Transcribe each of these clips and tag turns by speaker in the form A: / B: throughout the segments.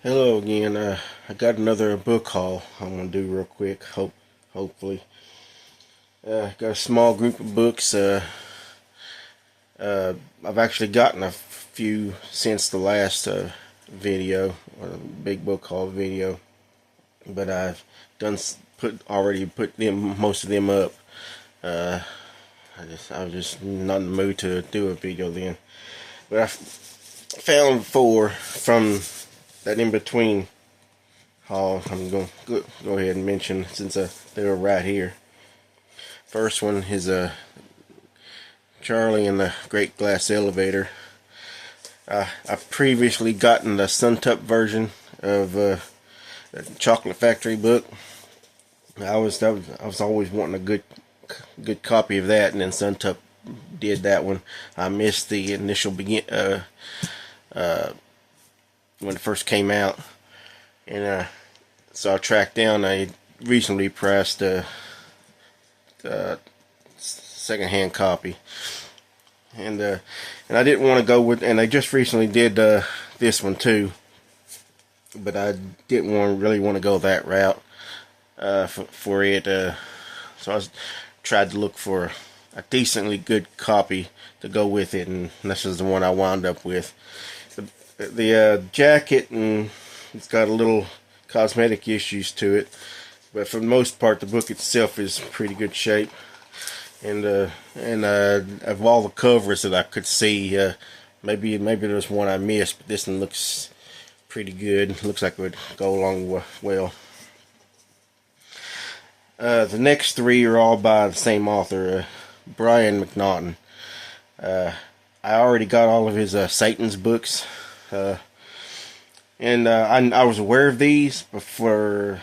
A: Hello again. I got another book haul I'm gonna do real quick. Hopefully, got a small group of books. I've actually gotten a few since the last video, big book haul video, but I've already put them most of them up. Uh, I was just not in the mood to do a video then, but I found four from that in between haul. I'm going to go ahead and mention since they were right here. First one is Charlie and the Great Glass Elevator. I've previously gotten the Suntup version of the Chocolate Factory book. I was always wanting a good copy of that, and then Suntup did that one. I missed the initial when it first came out, and so I tracked down a recently pressed second-hand copy, and I didn't want to go with, and they just recently did this one too, but I didn't really want to go that route for it. So I tried to look for a decently good copy to go with it, and this is the one I wound up with. The jacket, and it's got a little cosmetic issues to it, but for the most part the book itself is pretty good shape. And of all the covers that I could see, maybe there's one I missed, but this one looks pretty good. Looks like it would go along well. The next three are all by the same author, Brian McNaughton. I already got all of his Satan's books, and I was aware of these, but for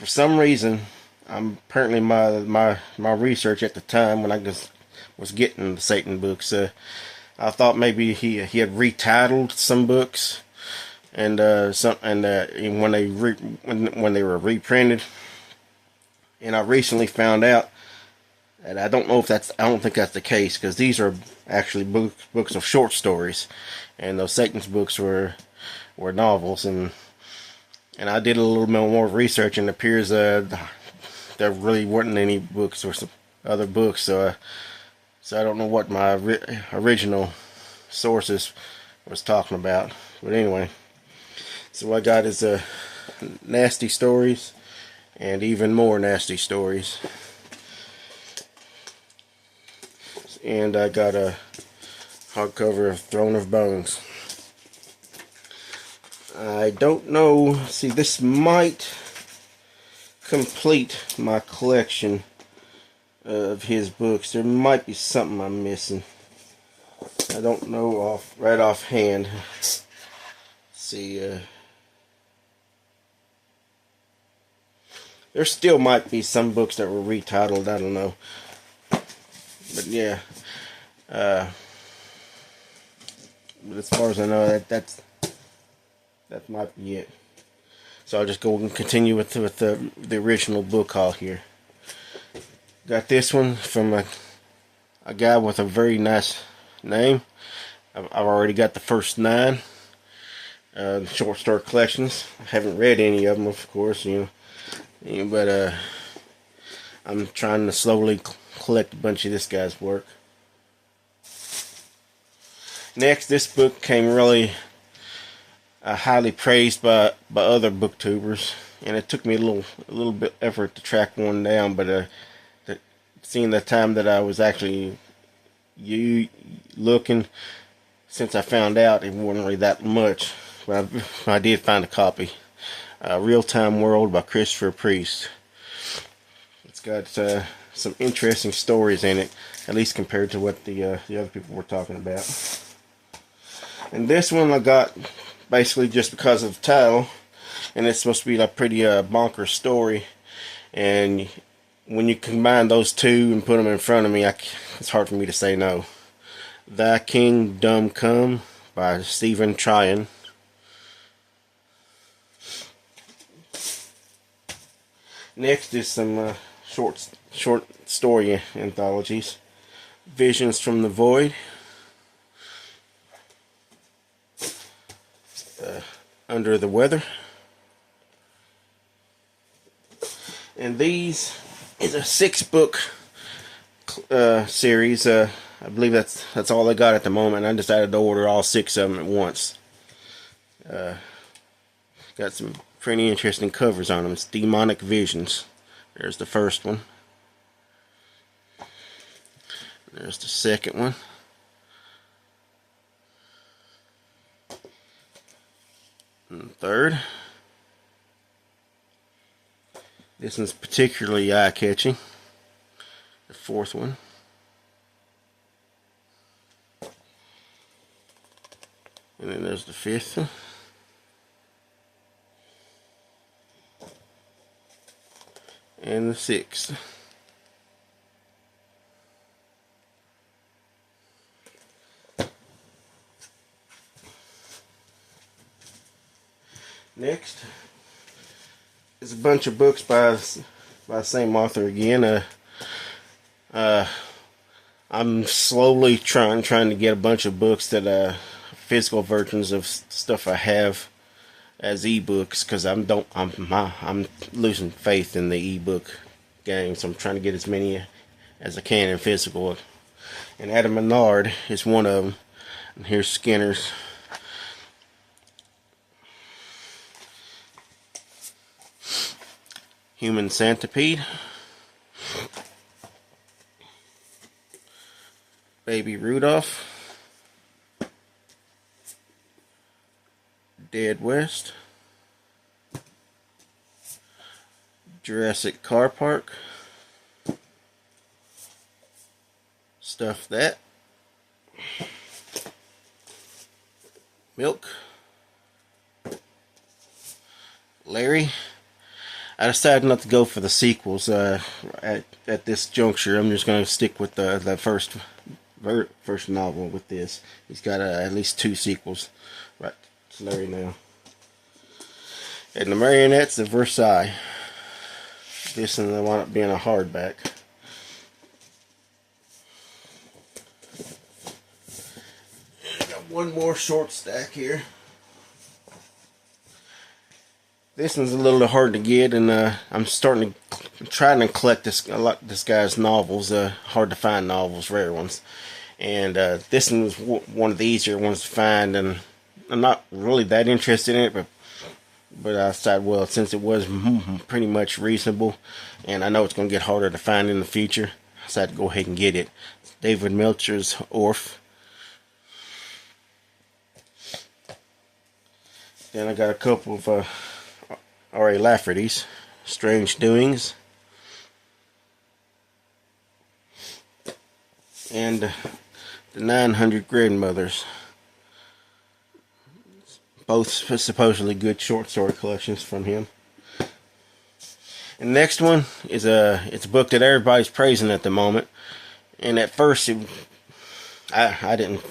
A: some reason, apparently my research at the time when I just was getting the Satan books, I thought maybe he had retitled some books, and when they were reprinted, and I recently found out. And I don't think that's the case, because these are actually books of short stories, and those Satan's books were novels, and I did a little bit more research, and it appears there really weren't any books or some other books, so I don't know what my original sources was talking about, but anyway, so what I got is nasty stories, and even more nasty stories. And I got a hardcover of Throne of Bones. I don't know. See, this might complete my collection of his books. There might be something I'm missing. I don't know right offhand. Let's see, there still might be some books that were retitled. I don't know. But yeah, but as far as I know, that might be it. So I'll just go and continue with the original book haul here. Got this one from a guy with a very nice name. I've already got the first 9 short story collections. I haven't read any of them, of course, but I'm trying to slowly collect a bunch of this guy's work. Next, this book came really highly praised by other booktubers, and it took me a little bit effort to track one down, but seeing the time that I was actually looking, since I found out it wasn't really that much, but I did find a copy. Real Time World by Christopher Priest. It's got some interesting stories in it, at least compared to what the other people were talking about. And this one I got basically just because of the title, and it's supposed to be a pretty bonkers story. And when you combine those two and put them in front of me, it's hard for me to say no. Thy Kingdom Come by Stephen Tryon. Next is some short story anthologies. Visions from the Void. Under the Weather. And these is a 6-book series. I believe that's all they got at the moment. I decided to order all 6 of them at once. Got some pretty interesting covers on them. It's Demonic Visions. There's the first one. There's the second one. And the third. This one's particularly eye-catching. The fourth one. And then there's the fifth one. And the sixth. Next is a bunch of books by the same author again. I'm slowly trying to get a bunch of books that physical versions of stuff I have as ebooks, because I'm losing faith in the ebook game, so I'm trying to get as many as I can in physical. And Adam Menard is one of them. And here's Skinner's. Human Centipede. Baby Rudolph. Dead West. Jurassic Car Park. Stuff That. Milk. Larry. I decided not to go for the sequels at this juncture. I'm just going to stick with the first novel with this. He's got at least 2 sequels. Right, it's Larry now. And the Marionettes of Versailles. This one will wind up being a hardback. Got one more short stack here. This one's a little hard to get, and I'm trying to collect this guy's novels, hard to find novels, rare ones. And this one was one of the easier ones to find, and I'm not really that interested in it, but I decided, well, since it was pretty much reasonable, and I know it's going to get harder to find in the future, I decided to go ahead and get it. It's David Meltzer's Orph. Then I got a couple of R.A. Lafferty's Strange Doings, and the 900 Grandmothers. Both supposedly good short story collections from him. And the next one is it's a book that everybody's praising at the moment. And at first, I didn't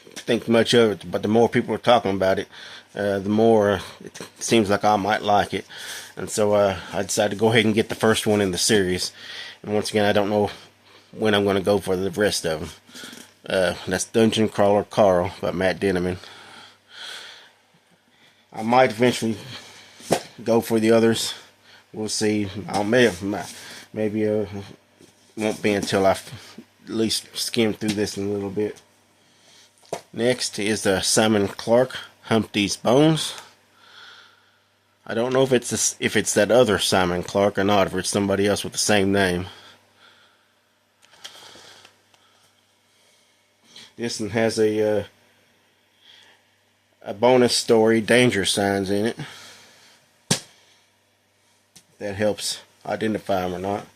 A: think much of it, but the more people are talking about it, the more it seems like I might like it. And so I decided to go ahead and get the first one in the series. And once again, I don't know when I'm going to go for the rest of them. That's Dungeon Crawler Carl by Matt Dinniman. I might eventually go for the others. We'll see. Maybe it won't be until I at least skim through this in a little bit. Next is Simon Clarke, Humpty's Bones. I don't know if it's that other Simon Clarke or not, if it's somebody else with the same name. This one has a bonus story, Danger Signs, in it. That helps identify him or not.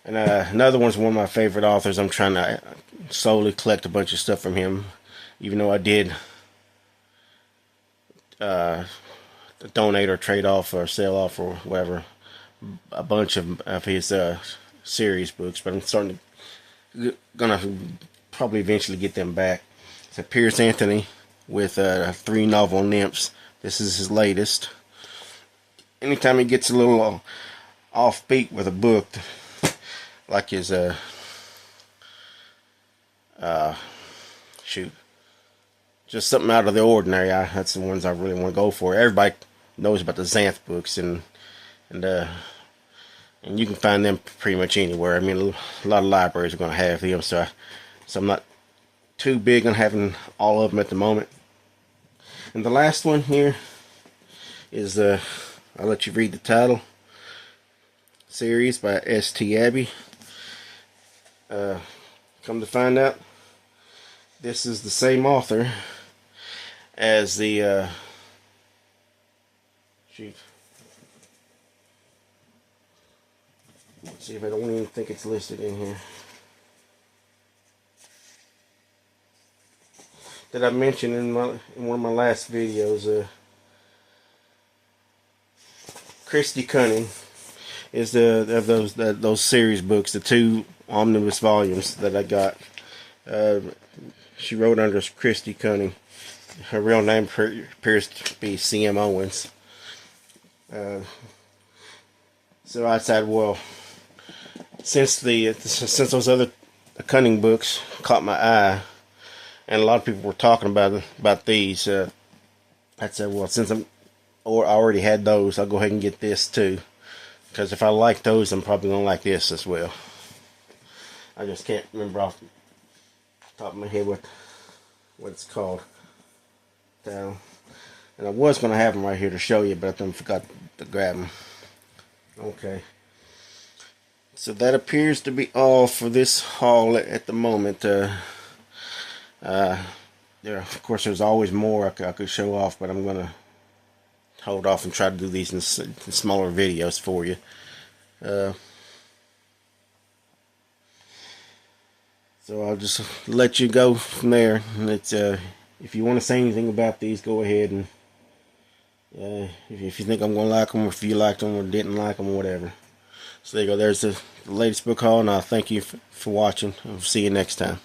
A: And another one's one of my favorite authors. I'm trying to slowly collect a bunch of stuff from him, even though I did donate or trade off or sell off or whatever a bunch of his series books. But I'm gonna probably eventually get them back. It's a Piers Anthony with 3 novel nymphs. This is his latest. Anytime he gets a little offbeat with a book, like his just something out of the ordinary. That's the ones I really want to go for. Everybody knows about the Xanth books, and you can find them pretty much anywhere. I mean, a lot of libraries are going to have them, so I'm not too big on having all of them at the moment. And the last one here is I'll let you read the title. Series by S.T. Abbey. Come to find out, this is the same author as the shoot. Let's see if I don't even think it's listed in here. That I mentioned in one of my last videos. Christy Cunning is those series books, the 2 omnibus volumes that I got. She wrote under Christy Cunning. Her real name appears to be C.M. Owens. So I decided, well, since those other Cunning books caught my eye, and a lot of people were talking about these, I said, well, since I already had those, I'll go ahead and get this too. Because if I like those, I'm probably going to like this as well. I just can't remember off the top of my head what it's called. And I was going to have them right here to show you, but I then forgot to grab them. Okay. So that appears to be all for this haul at the moment. Of course, there's always more I could show off, but I'm going to hold off and try to do these in smaller videos for you. So I'll just let you go from there. And it's if you want to say anything about these, go ahead, and if you think I'm going to like them, or if you liked them or didn't like them, or whatever. So there you go. There's the latest book haul, and I'll thank you for watching. I'll see you next time.